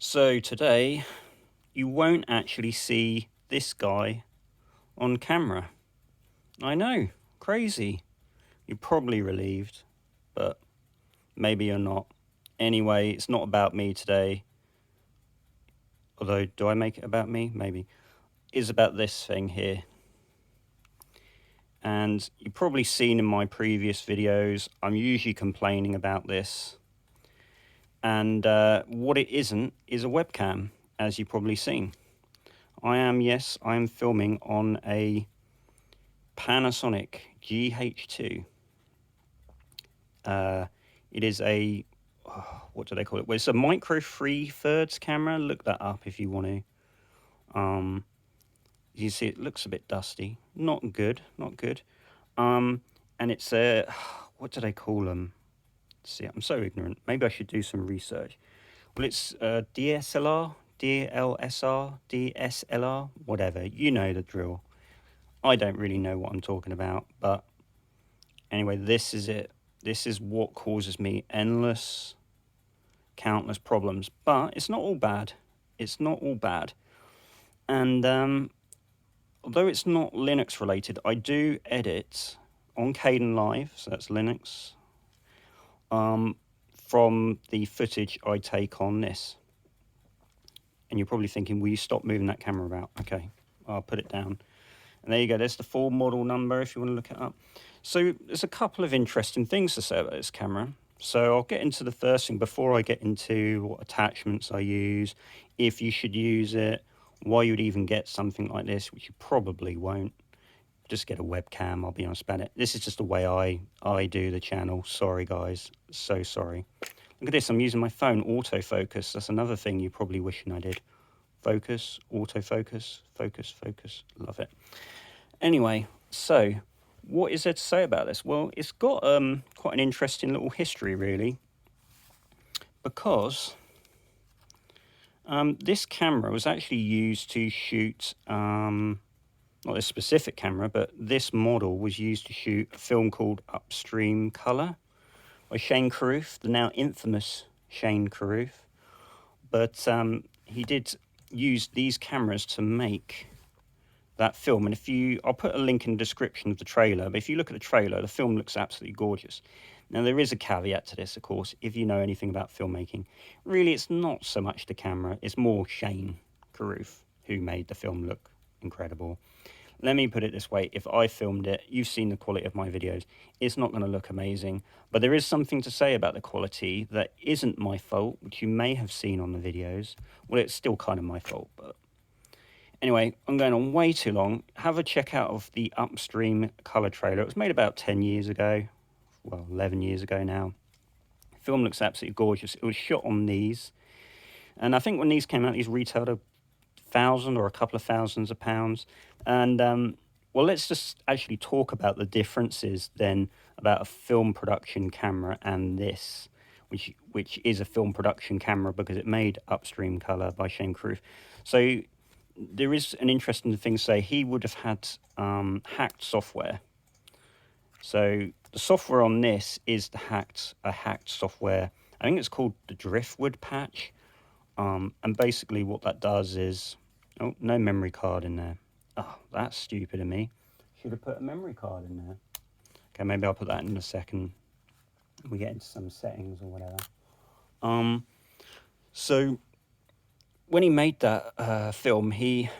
So today you won't actually see this guy on camera. I know, crazy. You're probably relieved, but maybe you're not. Anyway, it's not about me today. Although, do I make it about me? Maybe. It's about this thing here. And you've probably seen in my previous videos, I'm usually complaining about this. And what it isn't is a webcam, as you've probably seen. I am filming on a Panasonic GH2. It is a, what do they call it? Well, it's a micro Four Thirds camera. Look that up if you want to. You see, it looks a bit dusty. Not good, not good. And it's a, what do they call them? See, I'm so ignorant. Maybe I should do some research. Well, it's DSLR, DLSR, DSLR, whatever. You know the drill. I don't really know what I'm talking about, but anyway, this is it. This is what causes me countless problems. But it's not all bad. It's not all bad. And although it's not Linux related, I do edit on Caden Live, so that's Linux, from the footage I take on this. And you're probably thinking, will you stop moving that camera about? Okay, I'll put it down. And there you go, there's the full model number if you want to look it up. So there's a couple of interesting things to say about this camera. So I'll get into the first thing before I get into what attachments I use, if you should use it, why you would even get something like this, which you probably won't. Just get a webcam, I'll be honest about it. This is just the way I do the channel. Sorry guys, so sorry. Look at this, I'm using my phone, autofocus. That's another thing you're probably wishing I did. Focus, autofocus, focus, focus, love it. Anyway, so what is there to say about this? Well, it's got quite an interesting little history, really, because this camera was actually used to shoot, not this specific camera, but this model was used to shoot a film called Upstream Colour by Shane Carruth, the now infamous Shane Carruth. But he did use these cameras to make that film, and I'll put a link in the description of the trailer, but if you look at the trailer, the film looks absolutely gorgeous. Now there is a caveat to this, of course, if you know anything about filmmaking. Really, it's not so much the camera, it's more Shane Carruth who made the film look incredible. Let me put it this way, if I filmed it, you've seen the quality of my videos, it's not going to look amazing, but there is something to say about the quality that isn't my fault, which you may have seen on the videos. Well, it's still kind of my fault, but anyway, I'm going on way too long. Have a check out of the Upstream Colour trailer. It was made about 10 years ago. Well, 11 years ago now. The film looks absolutely gorgeous. It was shot on these. And I think when these came out, these retailed $1,000 or a couple of thousands of pounds. And, well, let's just actually talk about the differences then about a film production camera and this, which is a film production camera because it made Upstream Colour by Shane Carruth. So there is an interesting thing to say. He would have had hacked software. So the software on this is a hacked software. I think it's called the Driftwood patch. And basically what that does is, oh, no memory card in there. Oh, that's stupid of me. Should have put a memory card in there. Okay, maybe I'll put that in a second. We get into some settings or whatever. So when he made that film, he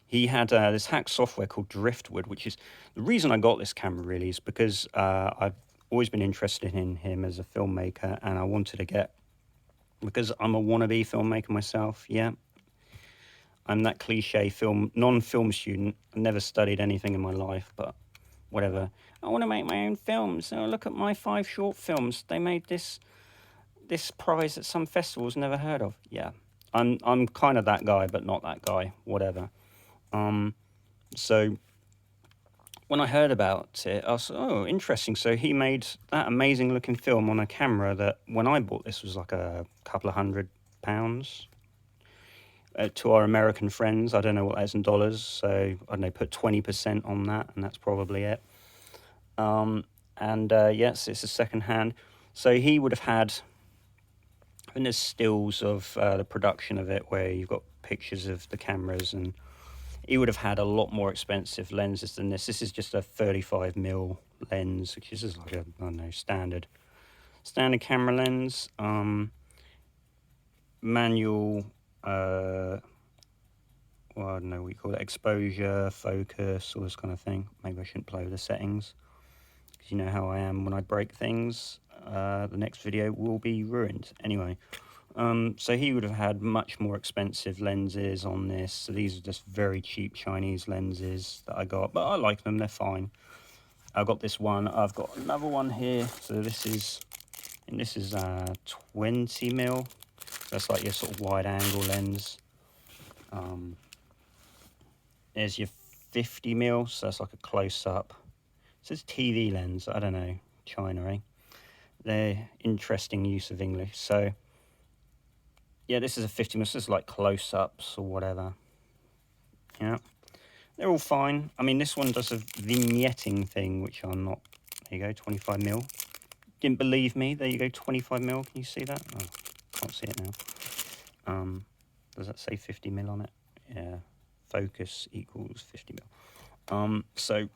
had this hacked software called Driftwood, which is the reason I got this camera really is because I've always been interested in him as a filmmaker, and I wanted to get, because I'm a wannabe filmmaker myself, yeah. I'm that cliche non-film student. I never studied anything in my life, but whatever. I want to make my own films. Oh, look at my 5 short films. They made this prize at some festivals never heard of. Yeah, I'm kind of that guy, but not that guy. Whatever. So when I heard about it, I was, oh, interesting. So he made that amazing looking film on a camera that when I bought this was like a couple of £100. To our American friends, I don't know what that is in dollars, so I don't know, put 20% on that, and that's probably it. Yes, it's a second hand. So he would have had And there's stills of the production of it where you've got pictures of the cameras, and he would have had a lot more expensive lenses than this. This is just a 35mm lens, which is just like a, I don't know, standard camera lens. Manual, well, I don't know what you call it, exposure, focus, all this kind of thing. Maybe I shouldn't play with the settings, because you know how I am when I break things. The next video will be ruined. Anyway, so he would have had much more expensive lenses on this. So these are just very cheap Chinese lenses that I got, but I like them, they're fine. I've got this one, I've got another one here. So this is 20mm. That's like your sort of wide angle lens. There's your 50mm, so that's like a close up. So it's TV lens, I don't know, China, eh? They're interesting use of English. So yeah, this is a 50mm, this is like close ups or whatever. Yeah, they're all fine. I mean, this one does a vignetting thing, which I'm not. There you go, 25mm. Didn't believe me, there you go, 25mm. Can you see that? Oh, can't see it now. Does that say 50mm on it? Yeah, focus equals 50mm. So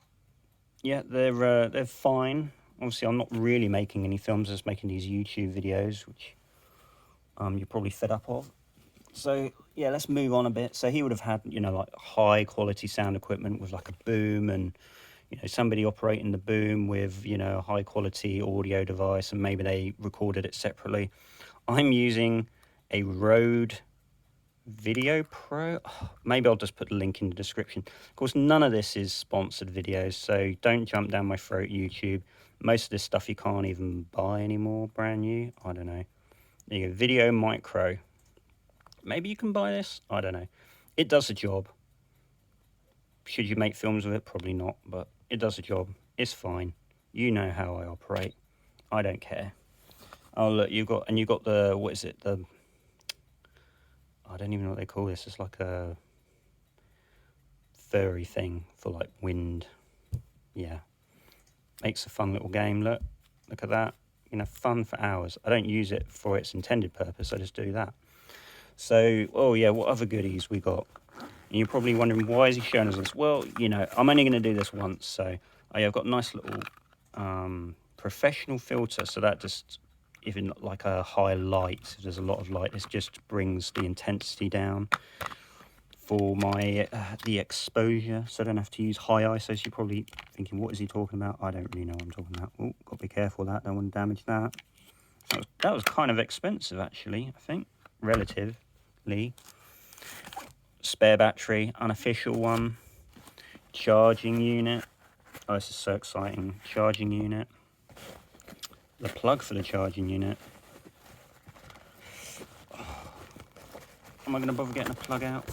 yeah, they're fine. Obviously, I'm not really making any films, just making these YouTube videos, which you're probably fed up of. So yeah, let's move on a bit. So he would have had, you know, like high quality sound equipment with like a boom, and you know, somebody operating the boom with, you know, a high quality audio device, and maybe they recorded it separately. I'm using a Rode Video Pro. Maybe I'll just put the link in the description. Of course, none of this is sponsored videos, so don't jump down my throat, YouTube. Most of this stuff you can't even buy anymore, brand new. I don't know. There you go, Video Micro. Maybe you can buy this, I don't know. It does a job. Should you make films with it? Probably not, but it does a job. It's fine. You know how I operate. I don't care. Oh look, you've got the, what is it, the, I don't even know what they call this. It's like a furry thing for like wind. Yeah, makes a fun little game. Look at that. You know, fun for hours. I don't use it for its intended purpose, I just do that. So, oh yeah, what other goodies we got? And you're probably wondering, why is he showing us this? Well, you know, I'm only going to do this once. So I've got a nice little professional filter. So that just, even like a high light, if there's a lot of light, this just brings the intensity down for my the exposure. So I don't have to use high ISO. So you're probably thinking, what is he talking about? I don't really know what I'm talking about. Oh, got to be careful of that. Don't want to damage that. That was kind of expensive, actually, I think, relatively. Spare battery, unofficial one. Charging unit. Oh, this is so exciting. Charging unit. The plug for the charging unit. Am I going to bother getting a plug out?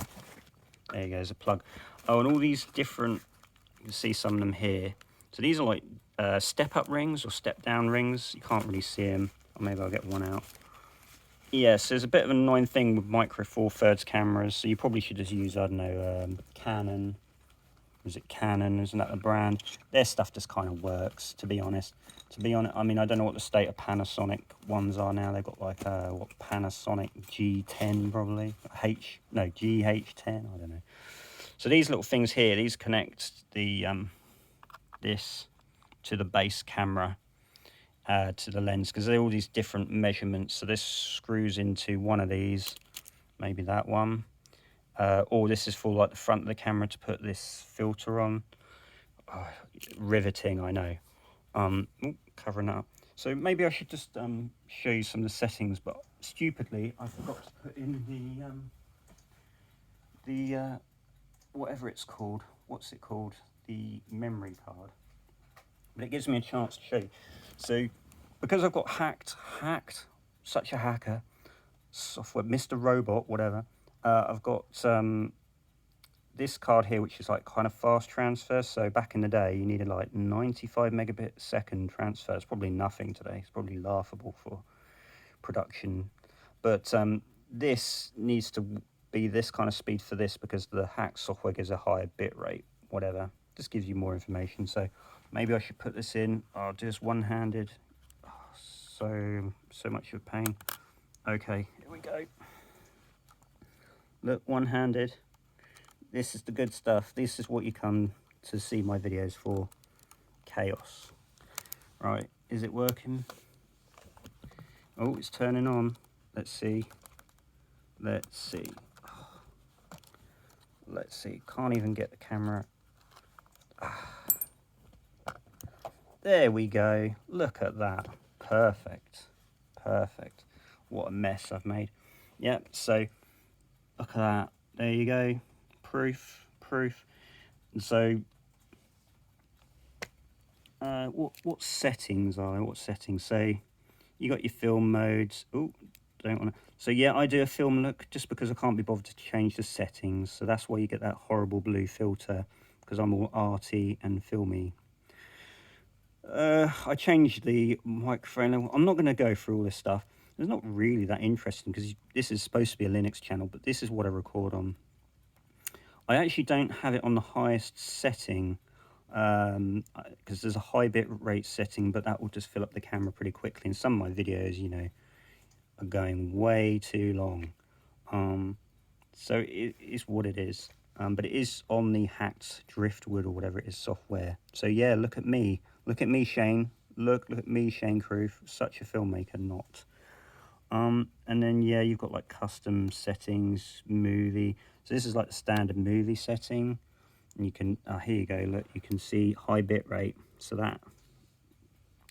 There you go, there's a plug. Oh, and all these different, you can see some of them here. So these are like step-up rings or step-down rings. You can't really see them. Or maybe I'll get one out. Yes, there's a bit of an annoying thing with micro four thirds cameras. So you probably should just use, I don't know, Canon. Is it Canon? Isn't that the brand? Their stuff just kind of works, to be honest. I mean, I don't know what the state of Panasonic ones are now. They've got like what, Panasonic G10 probably. GH10. I don't know. So these little things here, these connect the this to the base camera. To the lens, because they're all these different measurements. So this screws into one of these, maybe that one, or this is for like the front of the camera to put this filter on. Oh, riveting, I know. Covering that up. So maybe I should just show you some of the settings, but stupidly I forgot to put in the whatever it's called. What's it called? The memory card. But it gives me a chance to show you. So, because I've got hacked, such a hacker, software, Mr. Robot, whatever, I've got this card here, which is like kind of fast transfer. So back in the day, you needed like 95 megabit second transfer. It's probably nothing today. It's probably laughable for production. But this needs to be this kind of speed for this, because the hacked software gives a higher bit rate, whatever. Just gives you more information. So maybe I should put this in. I'll do this one-handed. Oh, so much of a pain. Okay, here we go. Look, one-handed. This is the good stuff. This is what you come to see my videos for. Chaos. Right, is it working? Oh, it's turning on. Let's see. Let's see. Let's see. Can't even get the camera. There we go. Look at that. Perfect. Perfect. What a mess I've made. Yep, so look at that. There you go. Proof. And so what settings are there? What settings? So you got your film modes. Oh, don't want to. So yeah, I do a film look just because I can't be bothered to change the settings. So that's why you get that horrible blue filter, because I'm all arty and filmy. I changed the microphone. I'm not going to go through all this stuff. It's not really that interesting because this is supposed to be a Linux channel, but this is what I record on. I actually don't have it on the highest setting because there's a high bit rate setting, but that will just fill up the camera pretty quickly. And some of my videos, you know, are going way too long. So it is what it is. But it is on the hacked driftwood or whatever it is software. So yeah, look at me. Look at me, Shane. Look at me, Shane Croof. Such a filmmaker, not. And then yeah, you've got like custom settings, movie. So this is like the standard movie setting. And you can, here you go, look, you can see high bit rate. So that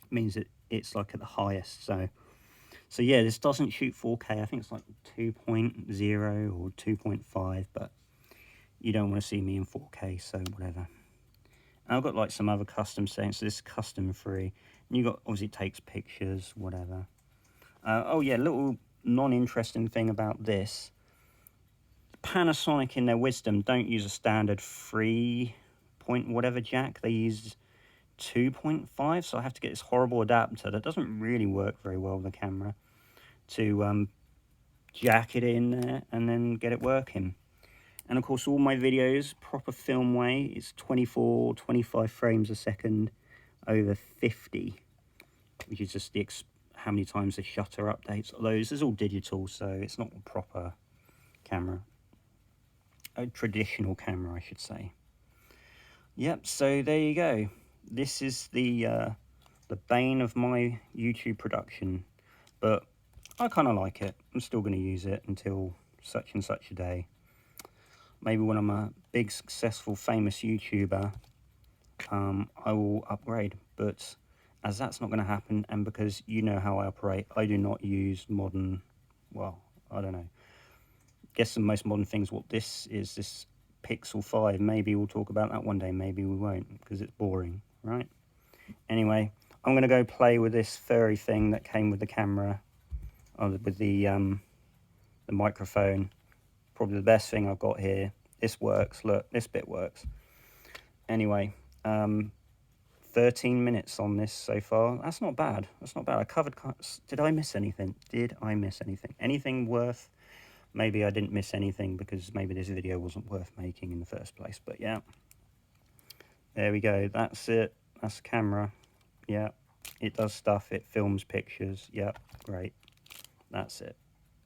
means that it's like at the highest. So yeah, this doesn't shoot 4K. I think it's like 2.0 or 2.5, but you don't want to see me in 4K, so whatever. And I've got like some other custom settings. So this is custom free. And you got, obviously it takes pictures, whatever. Oh yeah, little non-interesting thing about this. Panasonic in their wisdom don't use a standard 3 point whatever jack. They use 2.5, so I have to get this horrible adapter that doesn't really work very well with the camera to jack it in there and then get it working. And of course all my videos, proper film way, it's 24, 25 frames a second over 50, which is just the how many times the shutter updates. Although this is all digital, so it's not a proper camera. A traditional camera, I should say. Yep, so there you go. This is the bane of my YouTube production, but I kind of like it. I'm still going to use it until such and such a day. Maybe when I'm a big, successful, famous YouTuber, I will upgrade. But as that's not going to happen, and because you know how I operate, I do not use modern, well, I don't know. Guess the most modern things, what this is, this Pixel 5. Maybe we'll talk about that one day, maybe we won't, because it's boring, right? Anyway, I'm going to go play with this furry thing that came with the camera, with the microphone. Probably the best thing I've got here. This works, look, this bit works. Anyway, 13 minutes on this so far. That's not bad, that's not bad. I covered, did I miss anything? Did I miss anything? Anything worth? Maybe I didn't miss anything because maybe this video wasn't worth making in the first place, but yeah. There we go, that's it, that's the camera. Yeah, it does stuff, it films pictures, yeah, great, that's it.